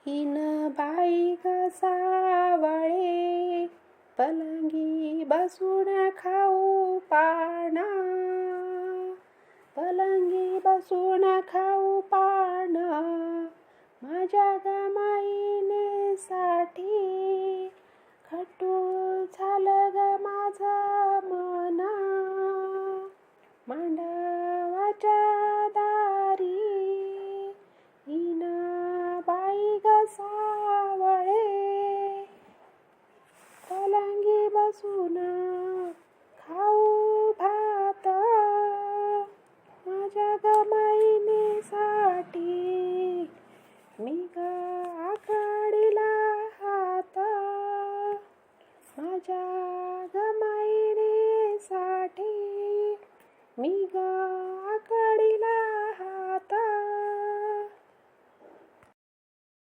हीन बाई ग सावळे, पलंगी बसून खाऊ पाना, पलंगी बसून खाऊ पाना, माझ्या ग माईने साठी खटू झालं ग माझं मन. मांडा